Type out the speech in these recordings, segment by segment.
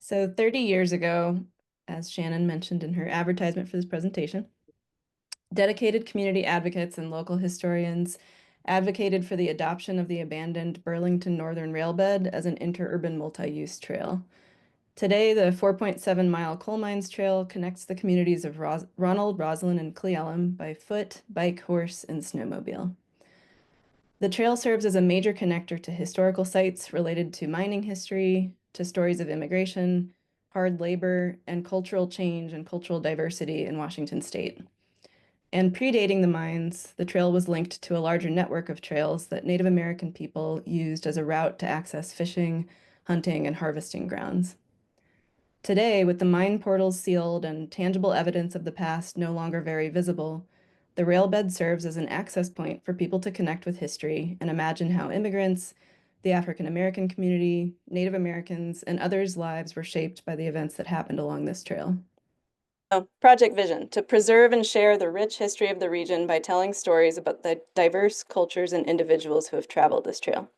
So 30 years ago, as Shannon mentioned in her advertisement for this presentation, dedicated community advocates and local historians advocated for the adoption of the abandoned Burlington Northern Railbed as an interurban multi-use trail. Today, the 4.7-mile Coal Mines Trail connects the communities of Ronald, Roslyn, and Elum by foot, bike, horse, and snowmobile. The trail serves as a major connector to historical sites related to mining history, to stories of immigration, hard labor, and cultural change and cultural diversity in Washington state. And predating the mines, the trail was linked to a larger network of trails that Native American people used as a route to access fishing, hunting, and harvesting grounds. Today, with the mine portals sealed and tangible evidence of the past no longer very visible, the railbed serves as an access point for people to connect with history and imagine how immigrants, the African American community, Native Americans, and others' lives were shaped by the events that happened along this trail. Project vision: to preserve and share the rich history of the region by telling stories about the diverse cultures and individuals who have traveled this trail.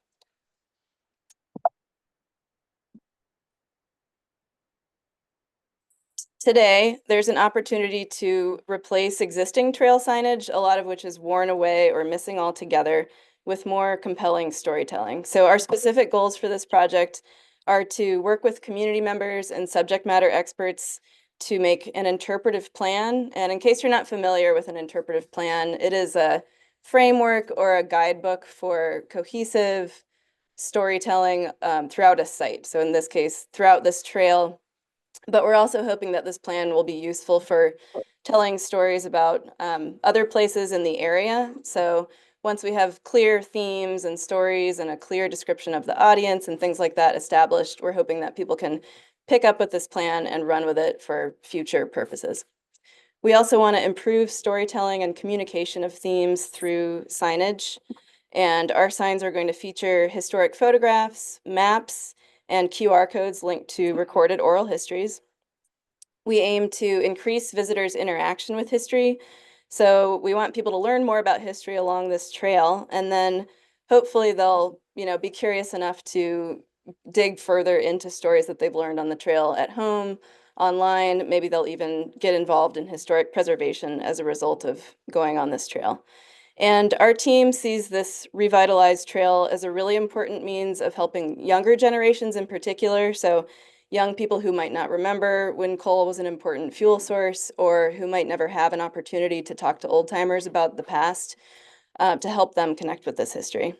Today, there's an opportunity to replace existing trail signage, a lot of which is worn away or missing altogether, with more compelling storytelling. So our specific goals for this project are to work with community members and subject matter experts to make an interpretive plan. And in case you're not familiar with an interpretive plan, it is a framework or a guidebook for cohesive storytelling throughout a site. So in this case, throughout this trail. But we're also hoping that this plan will be useful for telling stories about other places in the area. So once we have clear themes and stories and a clear description of the audience and things like that established, we're hoping that people can pick up with this plan and run with it for future purposes. We also want to improve storytelling and communication of themes through signage. And our signs are going to feature historic photographs, maps, and QR codes linked to recorded oral histories. We aim to increase visitors' interaction with history. So we want people to learn more about history along this trail, and then hopefully they'll, be curious enough to dig further into stories that they've learned on the trail at home, online. Maybe they'll even get involved in historic preservation as a result of going on this trail. And our team sees this revitalized trail as a really important means of helping younger generations in particular. So young people who might not remember when coal was an important fuel source, or who might never have an opportunity to talk to old timers about the past, to help them connect with this history.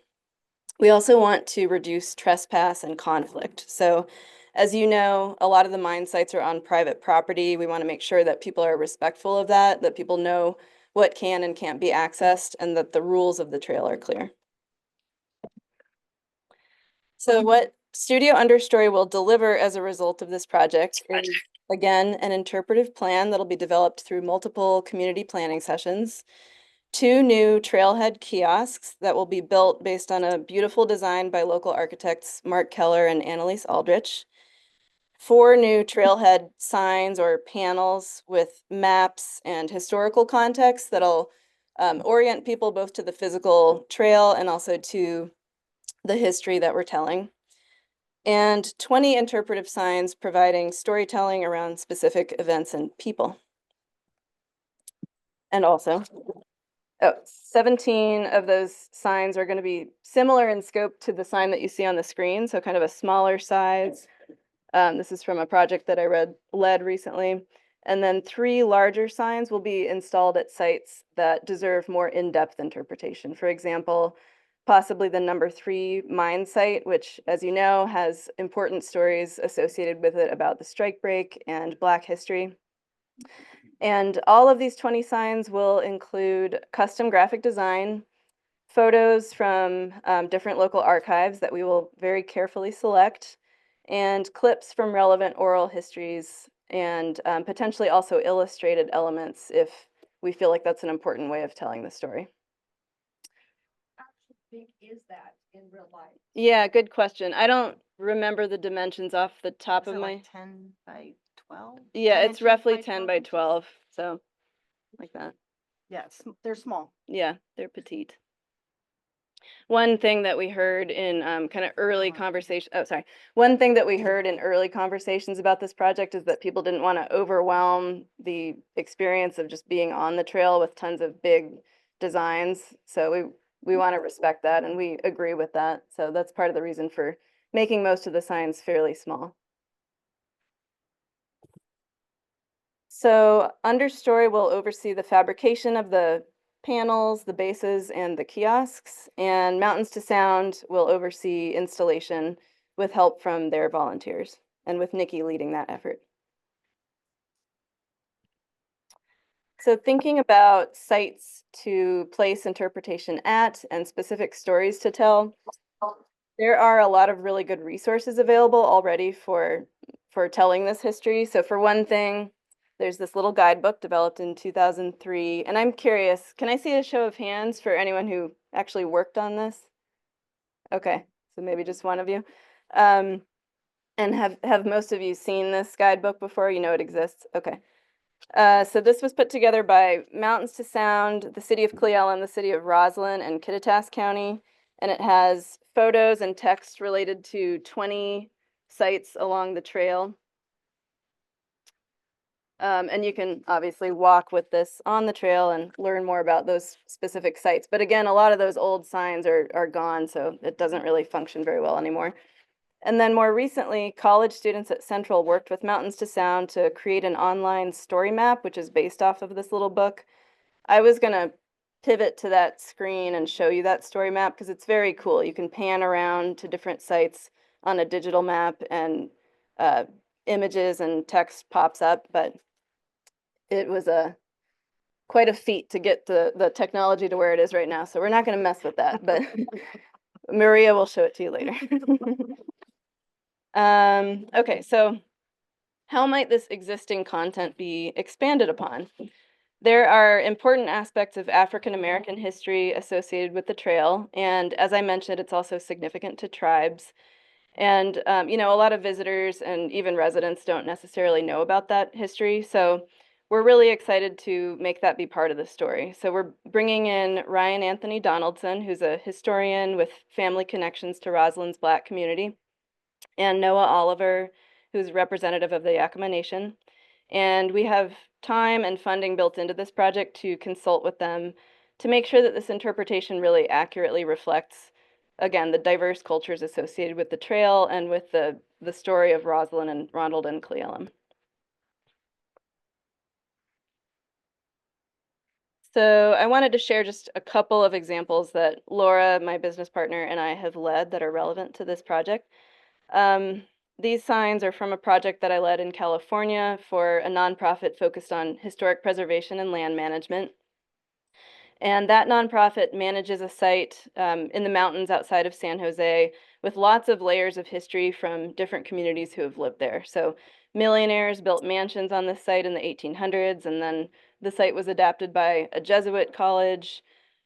We also want to reduce trespass and conflict. So as you know, a lot of the mine sites are on private property. We want to make sure that people are respectful of that people know what can and can't be accessed, and that the rules of the trail are clear. So what Studio Understory will deliver as a result of this project is, again, an interpretive plan that'll be developed through multiple community planning sessions, 2 new trailhead kiosks that will be built based on a beautiful design by local architects Mark Keller and Annalise Aldrich, 4 new trailhead signs or panels with maps and historical context that'll orient people both to the physical trail and also to the history that we're telling, and 20 interpretive signs providing storytelling around specific events and people. And also, 17 of those signs are going to be similar in scope to the sign that you see on the screen, so kind of a smaller size. This is from a project that I led recently. And then 3 larger signs will be installed at sites that deserve more in-depth interpretation. For example, possibly the number 3 mine site, which, as you know, has important stories associated with it about the strike break and Black history. And all of these 20 signs will include custom graphic design, photos from different local archives that we will very carefully select, and clips from relevant oral histories, and potentially also illustrated elements if we feel like that's an important way of telling the story. How big is that in real life? Yeah, good question. I don't remember the dimensions off the top of my... Like 10 by 12? Yeah, 10 it's roughly by 10 by 12, so like that. Yes, they're small. Yeah, they're petite. One thing that we heard in kind of early conversation, one thing that we heard in early conversations about this project is that people didn't want to overwhelm the experience of just being on the trail with tons of big designs. So we want to respect that, and we agree with that. So that's part of the reason for making most of the signs fairly small. So Understory will oversee the fabrication of the panels, the bases, and the kiosks, and Mountains to Sound will oversee installation with help from their volunteers, and with Nikki leading that effort. So thinking about sites to place interpretation at and specific stories to tell, there are a lot of really good resources available already for telling this history. So for one thing, there's this little guidebook developed in 2003, and I'm curious, can I see a show of hands for anyone who actually worked on this? Okay, so maybe just one of you. Um, and have most of you seen this guidebook before? You know it exists? Okay. So this was put together by Mountains to Sound, the city of Cle Elum, the city of Roslyn, and Kittitas County, and it has photos and text related to 20 sites along the trail. And you can obviously walk with this on the trail and learn more about those specific sites. But again, a lot of those old signs are gone, so it doesn't really function very well anymore. And then more recently, college students at Central worked with Mountains to Sound to create an online story map, which is based off of this little book. I was going to pivot to that screen and show you that story map because it's very cool. You can pan around to different sites on a digital map, and images and text pops up, but it was quite a feat to get the technology to where it is right now. So we're not going to mess with that, but Maria will show it to you later. Okay, so how might this existing content be expanded upon? There are important aspects of African American history associated with the trail, and as I mentioned, it's also significant to tribes. And you know, a lot of visitors and even residents don't necessarily know about that history, so we're really excited to make that be part of the story. So we're bringing in Ryan Anthony Donaldson, who's a historian with family connections to Roslyn's Black community, and Noah Oliver, who's representative of the Yakama Nation. And we have time and funding built into this project to consult with them to make sure that this interpretation really accurately reflects, again, the diverse cultures associated with the trail and with the story of Roslyn and Ronald and Cle Elum. So I wanted to share just a couple of examples that Laura, my business partner, and I have led that are relevant to this project. These signs are from a project that I led in California for a nonprofit focused on historic preservation and land management. And that nonprofit manages a site in the mountains outside of San Jose with lots of layers of history from different communities who have lived there. So millionaires built mansions on this site in the 1800s, and then the site was adapted by a Jesuit college.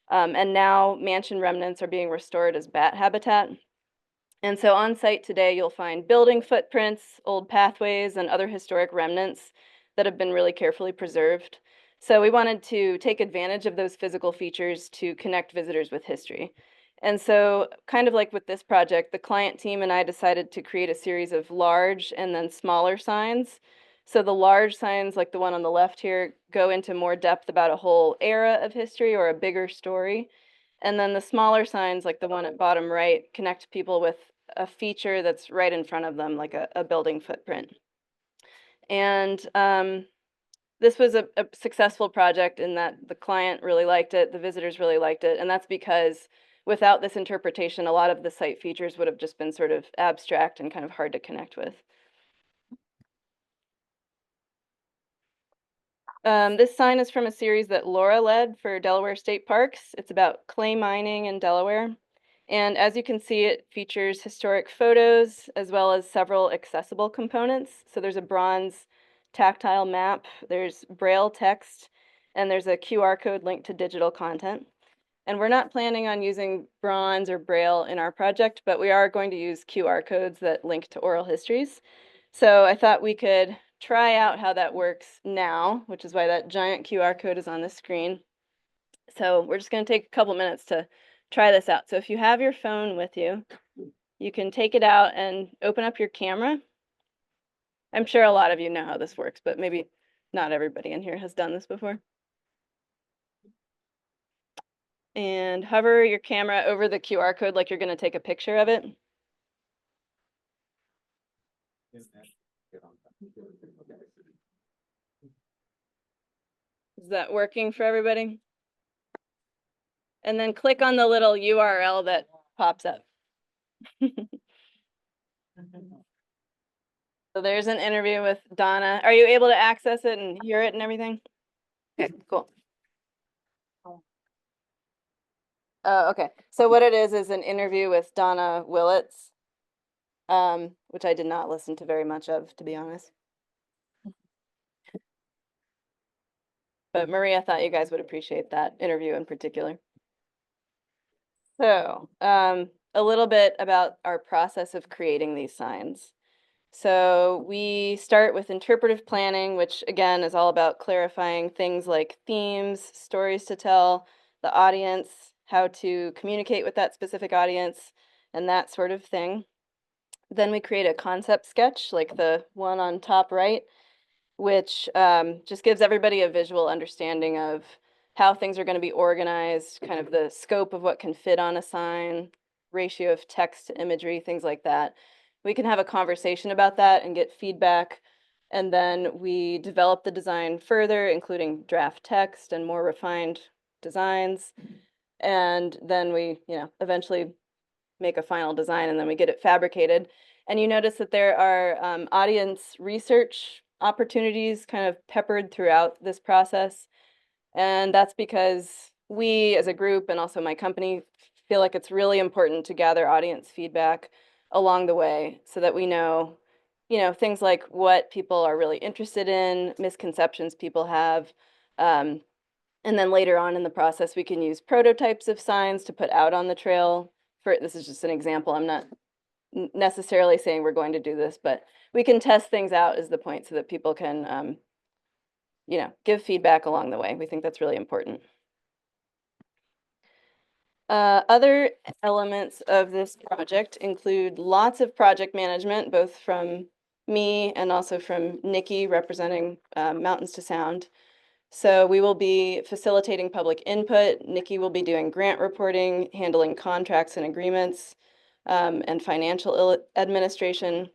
And now mansion remnants are being restored as bat habitat. And so on site today, you'll find building footprints, old pathways, and other historic remnants that have been really carefully preserved. So we wanted to take advantage of those physical features to connect visitors with history. And so, kind of like with this project, the client team and I decided to create a series of large and then smaller signs. So the large signs, like the one on the left here, go into more depth about a whole era of history or a bigger story. And then the smaller signs, like the one at bottom right, connect people with a feature that's right in front of them, like a building footprint. And this was a successful project in that the client really liked it, the visitors really liked it, and that's because without this interpretation, a lot of the site features would have just been sort of abstract and kind of hard to connect with. This sign is from a series that Laura led for Delaware State Parks. It's about clay mining in Delaware. And as you can see, it features historic photos as well as several accessible components. So there's a bronze tactile map, there's Braille text, and there's a QR code linked to digital content. And we're not planning on using bronze or Braille in our project, but we are going to use QR codes that link to oral histories. So I thought we could try out how that works now, which is why that giant QR code is on the screen. So we're just going to take a couple minutes to try this out. So if you have your phone with you, you can take it out and open up your camera. I'm sure a lot of you know how this works, but maybe not everybody in here has done this before. And hover your camera over the QR code like you're going to take a picture of it. Is that working for everybody? And then click on the little URL that pops up. So there's an interview with Donna. Are you able to access it and hear it and everything? Okay, cool. Oh, okay. So what it is an interview with Donna Willits, which I did not listen to very much of, to be honest. But Maria thought you guys would appreciate that interview in particular. So, a little bit about our process of creating these signs. So we start with interpretive planning, which again is all about clarifying things like themes, stories to tell, the audience, how to communicate with that specific audience, and that sort of thing. Then we create a concept sketch, like the one on top right, which just gives everybody a visual understanding of how things are going to be organized, kind of the scope of what can fit on a sign, ratio of text to imagery, things like that. We can have a conversation about that and get feedback. And then we develop the design further, including draft text and more refined designs. And then we, eventually make a final design and then we get it fabricated. And you notice that there are audience research opportunities kind of peppered throughout this process. And that's because we as a group and also my company feel like it's really important to gather audience feedback along the way so that we know, things like what people are really interested in, misconceptions people have. And then later on in the process, we can use prototypes of signs to put out on the trail. This is just an example. I'm not necessarily saying we're going to do this, but we can test things out is the point so that people can, give feedback along the way. We think that's really important. Other elements of this project include lots of project management, both from me and also from Nikki representing Mountains to Sound. So we will be facilitating public input. Nikki will be doing grant reporting, handling contracts and agreements, and financial administration.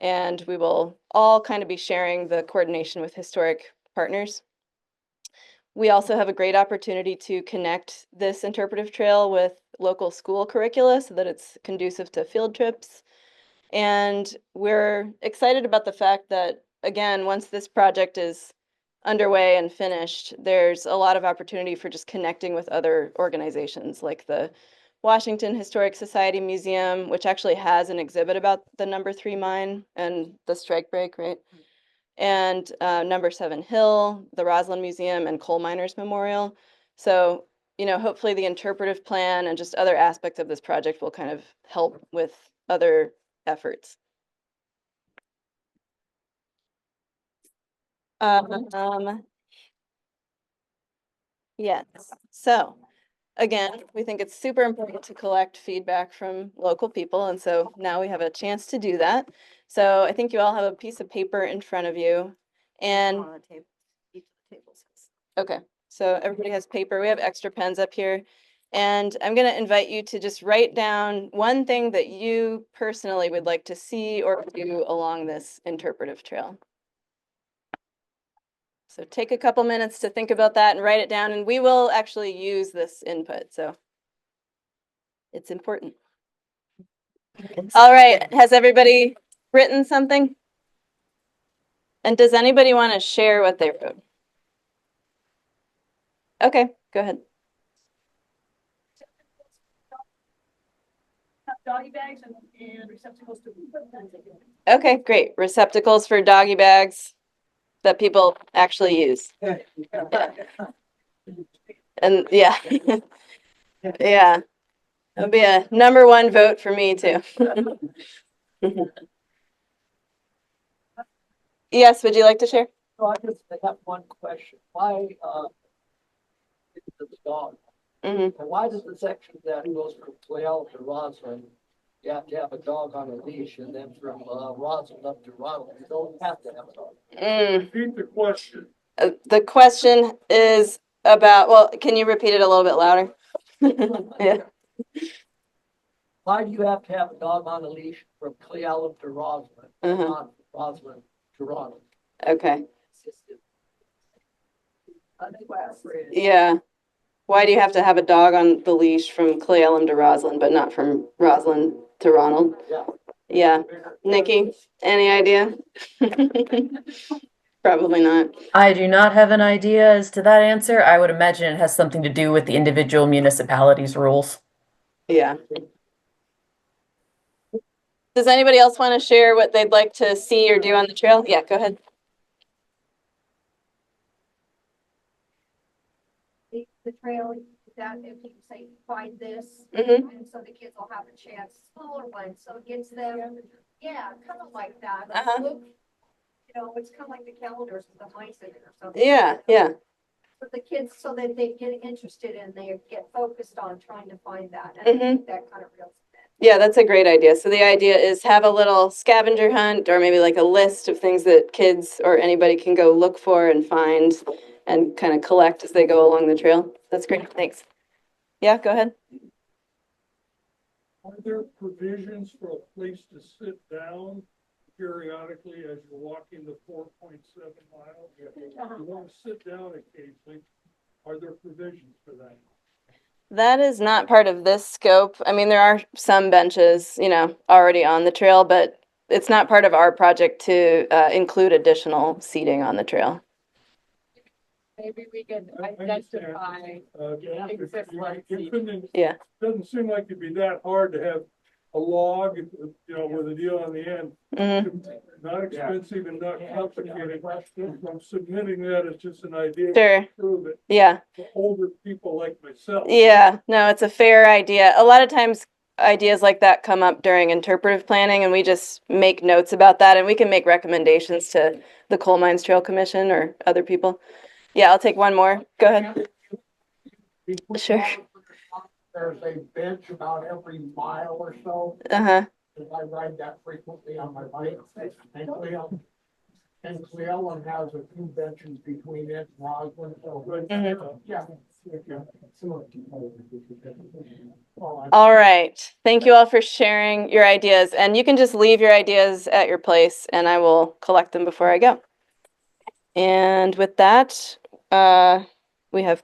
And we will all kind of be sharing the coordination with historic partners. We also have a great opportunity to connect this interpretive trail with local school curricula so that it's conducive to field trips. And we're excited about the fact that, again, once this project is underway and finished, there's a lot of opportunity for just connecting with other organizations like the Washington Historic Society Museum, which actually has an exhibit about the number 3 mine and the strike break, right? And number 7 Hill, the Roslyn Museum, and Coal Miners Memorial. So, hopefully the interpretive plan and just other aspects of this project will kind of help with other efforts. Yes. So again, we think it's super important to collect feedback from local people. And so now we have a chance to do that. So I think you all have a piece of paper in front of you. And On the table, each of the tables. okay, so everybody has paper. We have extra pens up here. And I'm going to invite you to just write down one thing that you personally would like to see or do along this interpretive trail. So take a couple minutes to think about that and write it down, and we will actually use this input, so it's important. All right, has everybody written something? And does anybody want to share what they wrote? Okay, go ahead. Doggy bags and receptacles to. Okay, great. Receptacles for doggy bags that people actually use. And yeah, yeah, that'll be a #1 vote for me too. Yes, would you like to share? So I have one question. Why is the dog? Mhm. And why does the section that goes from Clell to Roslyn, you have to have a dog on a leash, and then from Roslyn up to Ronald, you don't have to have a dog? Repeat the question. The question is about, well, can you repeat it a little bit louder? Yeah. Why do you have to have a dog on a leash from Clell to Roslyn, and not Roslyn to Ronald? Okay. Unexplained. Yeah. Why do you have to have a dog on the leash from Elum to Roslyn, but not from Roslyn to Ronald? Yeah. Yeah. Nikki, any idea? Probably not. I do not have an idea as to that answer. I would imagine it has something to do with the individual municipalities' rules. Yeah. Does anybody else want to share what they'd like to see or do on the trail? Yeah, go ahead. The trail, that if you say, find this, Mm-hmm. and so the kids will have a chance, smaller one, so it gets them, yeah, kind of like that. Uh-huh. Look, you know, it's kind of like the calendars with the mice in it or something. Yeah, yeah. But the kids, so that they get interested and they get focused on trying to find that, and I think that kind of reels it Yeah, that's a great idea. So the idea is have a little scavenger hunt or maybe like a list of things that kids or anybody can go look for and find and kind of collect as they go along the trail. That's great. Thanks. Yeah, go ahead. Are there provisions for a place to sit down periodically as you're walking the 4.7 miles? You want to sit down occasionally. Are there provisions for that? That is not part of this scope. I mean, there are some benches, you know, already on the trail, but it's not part of our project to include additional seating on the trail. Maybe we can I understand. identify. It couldn't, Yeah. doesn't seem like it'd be that hard to have a log, you know, with a deal on the end. Mhm. Not expensive and not complicated. I'm submitting that as just an idea. Sure. To prove it Yeah. for older people like myself. Yeah, no, it's a fair idea. A lot of times ideas like that come up during interpretive planning and we just make notes about that and we can make recommendations to the Coal Mines Trail Commission or other people. Yeah, I'll take one more. Go ahead. Sure. There's a bench about every mile or so, Uh-huh. because I ride that frequently on my bike. And Cleveland has a few benches between it and Roslyn, so. Mhm. Yeah. All right. Thank you all for sharing your ideas. And you can just leave your ideas at your place and I will collect them before I go. And with that, we have,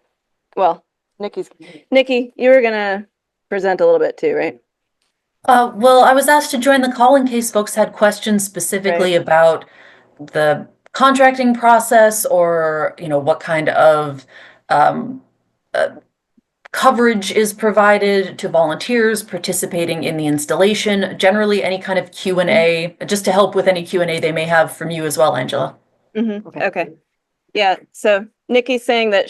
well, Nikki, you were gonna present a little bit too, right? Well, I was asked to join the call in case folks had questions specifically about the contracting process or, you know, what kind of um, uh, coverage is provided to volunteers participating in the installation, generally any kind of Q&A, just to help with any Q&A they may have from you as well, Angela. Mm-hmm. Okay. Yeah, so Nikki's saying that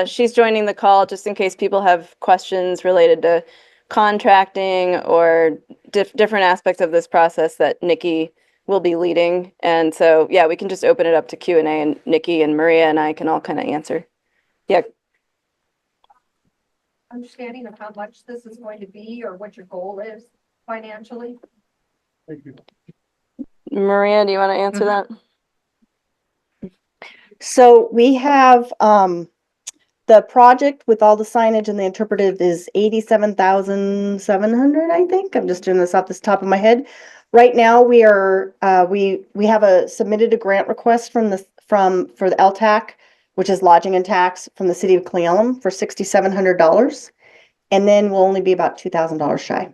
she's joining the call just in case people have questions related to contracting or different aspects of this process that Nikki will be leading. And so, yeah, we can just open it up to Q&A and Nikki and Maria and I can all kind of answer. Yeah. Understanding of how much this is going to be or what your goal is financially. Thank you. Maria, do you want to answer that? So we have, the project with all the signage and the interpretive is 87,700, I think. I'm just doing this off the top of my head. Right now, we are, we have submitted a grant request for the LTAC, which is lodging and tax from the city of Cleveland for $6,700. And then we'll only be about $2,000 shy.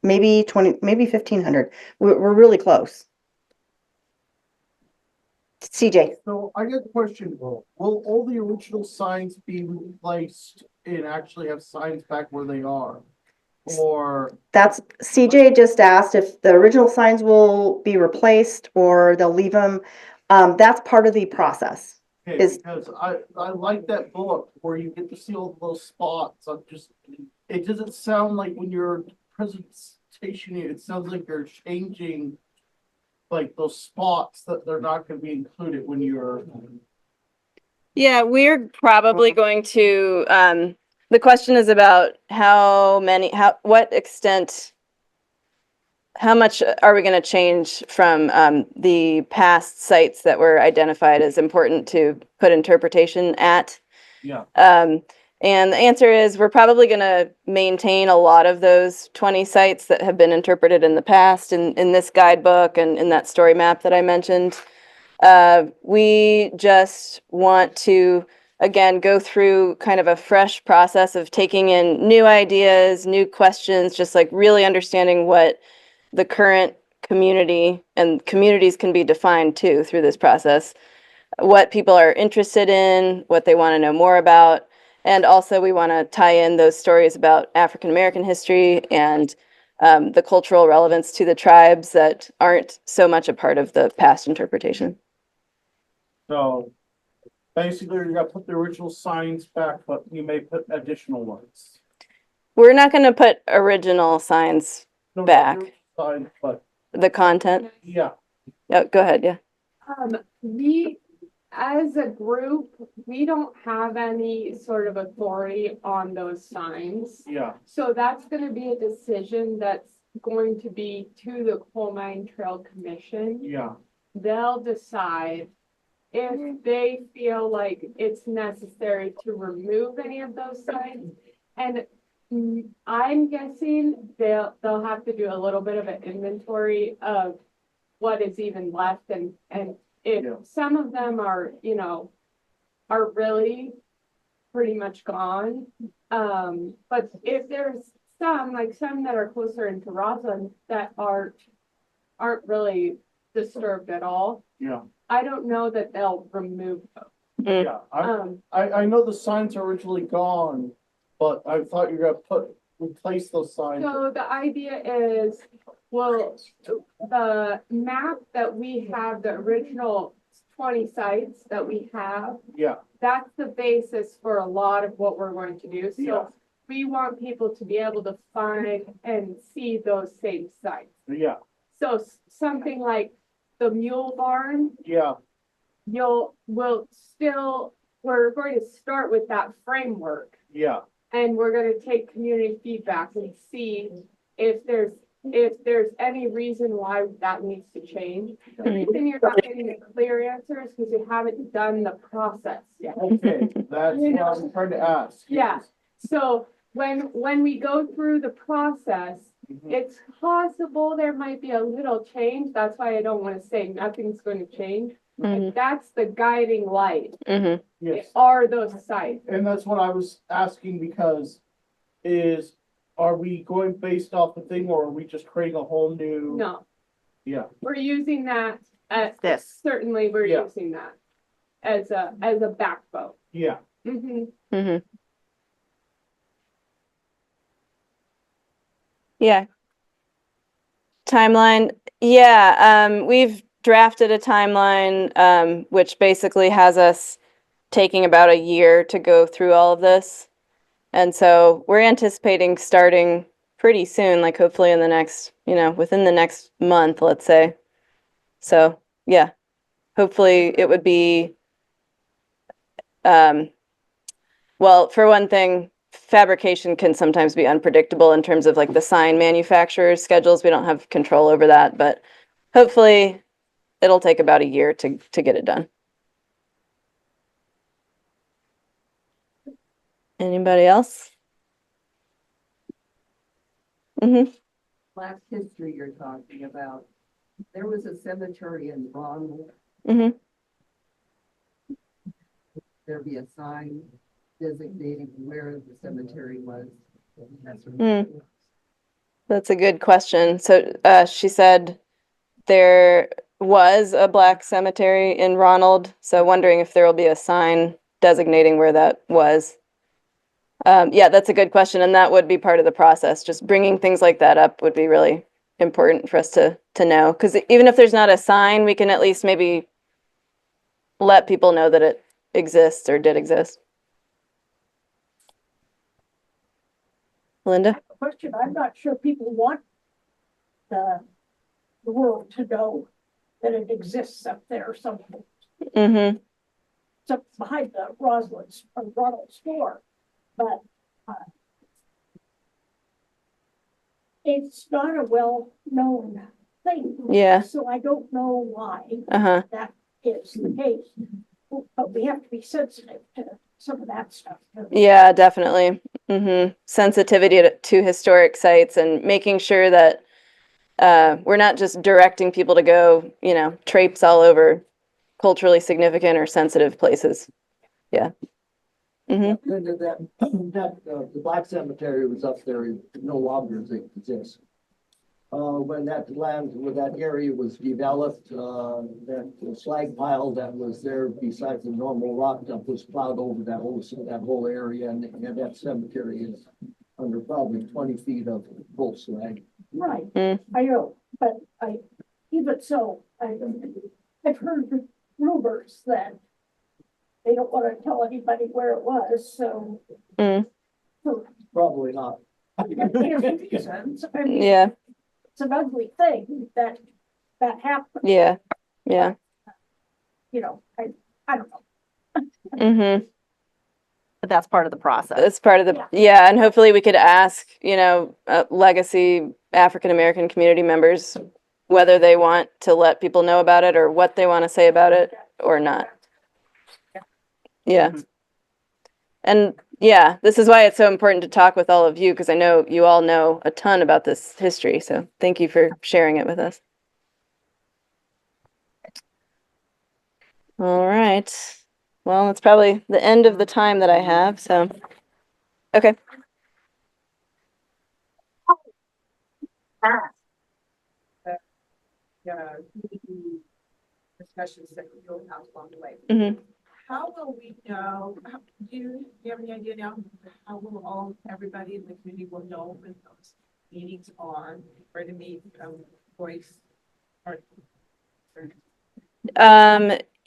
Maybe 20, maybe 1,500. We're really close. CJ. So I got a question. Will all the original signs be replaced and actually have signs back where they are? Or That's, CJ just asked if the original signs will be replaced or they'll leave them. That's part of the process. because I like that book where you get to see all those spots. It doesn't sound like when you're presentation, it sounds like you're changing like those spots that they're not going to be included when you're. Yeah, we're probably going to The question is about what extent, how much are we going to change from the past sites that were identified as important to put interpretation at? Yeah. And the answer is we're probably going to maintain a lot of those 20 sites that have been interpreted in the past in this guidebook and in that story map that I mentioned. We just want to, again, go through kind of a fresh process of taking in new ideas, new questions, just like really understanding what the current community, and communities can be defined too through this process, what people are interested in, what they want to know more about. And also we want to tie in those stories about African American history and the cultural relevance to the tribes that aren't so much a part of the past interpretation. So basically, you're gonna put the original signs back, but you may put additional ones. We're not going to put original signs, No, not Back. your signs, but the content. yeah, Oh, go ahead, yeah. We, as a group, we don't have any sort of authority on those signs. yeah, So that's gonna be a decision that's going to be to the Coal Mine Trail Commission. yeah, They'll decide if they feel like it's necessary to remove any of those signs. And I'm guessing they'll have to do a little bit of an inventory of what is even left and if Yeah. some of them are, are really pretty much gone. But if there's some, like some that are closer into Roslyn that aren't really disturbed at all, yeah, I don't know that they'll remove them. yeah. Um, I know the signs are originally gone, but I thought you were gonna replace those signs. so the idea is, well, the map that we have, the original 20 sites that we have, Yeah, that's the basis for a lot of what we're going to do. Yeah. So we want people to be able to find and see those same sites. yeah, So something like the mule barn, yeah, we're going to start with that framework. yeah, And we're gonna take community feedback and see if there's any reason why that needs to change. The reason you're not getting a clear answer is because you haven't done the process yet. okay, that's what I'm trying to ask. Yeah. So when we go through the process, Mhm. it's possible there might be a little change. That's why I don't want to say nothing's going to change. Mhm. That's the guiding light, Mm-hmm. Yes, are those sites. and that's what I was asking because are we going based off the thing or are we just creating a whole new? No, Yeah, we're using that, This. certainly we're Yeah. using that as a backbone. yeah, Mhm. Mm-hmm. Yeah. Timeline. Yeah, we've drafted a timeline, which basically has us taking about a year to go through all of this. And so we're anticipating starting pretty soon, like hopefully in the next, within the next month, let's say. So, yeah, hopefully it would be, well, for one thing, fabrication can sometimes be unpredictable in terms of like the sign manufacturer's schedules. We don't have control over that, but hopefully it'll take about a year to get it done. Anybody else? Mm-hmm. Black history you're talking about. There was a cemetery in Ronald. Mm-hmm. There be a sign designating where the cemetery was. That's a good question. So she said there was a black cemetery in Ronald, so wondering if there will be a sign designating where that was. Yeah, that's a good question, and that would be part of the process. Just bringing things like that up would be really important for us to know, because even if there's not a sign, we can at least maybe let people know that it exists or did exist. Linda? Question, I'm not sure people want the world to know that it exists up there somewhere. Mm-hmm. It's up behind the Roslyn's or Ronald store. But It's not a well-known thing. Yeah. So I don't know why Uh-huh. that is the case. But we have to be sensitive to some of that stuff. too. Yeah, definitely. Sensitivity to historic sites and making sure that we're not just directing people to go, traipse all over culturally significant or sensitive places. Yeah. Then the Black Cemetery was up there, it no longer exists. When that land, when that area was developed, that slag pile that was there besides the normal rock dump was plowed over that whole area, and that cemetery is under probably 20 feet of bull slag. Right, Mm. I know, but even so, I've heard rumors that they don't want to tell anybody where it was, so. Mm. Probably not. There's reasons. I mean, Yeah. it's an ugly thing that happened, Yeah. Yeah. I don't know. But that's part of the process. It's part of the, yeah, and hopefully we could ask, legacy African American community members whether they want to let people know about it or what they want to say about it or not. Yeah. And yeah, this is why it's so important to talk with all of you, because I know you all know a ton about this history. So thank you for sharing it with us. All right. Well, it's probably the end of the time that I have, so. Okay. Discussions that you'll have along the way. Mhm. How will we know, do you have any idea now, how will everybody in the community will know when those meetings are, or to meet, voice? Or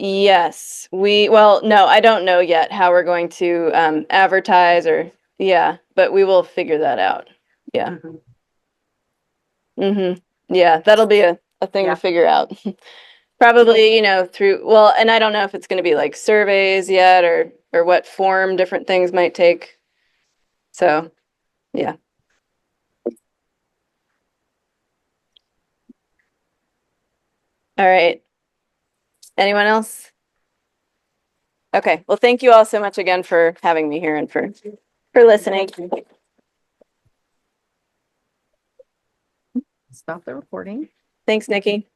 Yes, well, no, I don't know yet how we're going to advertise but we will figure that out. Yeah. Yeah, that'll be a thing to figure out. Probably, and I don't know if it's going to be like surveys yet or what form different things might take. So, yeah. All right. Anyone else? Okay. Well, thank you all so much again for having me here and for listening. Stop the recording. Thanks, Nikki.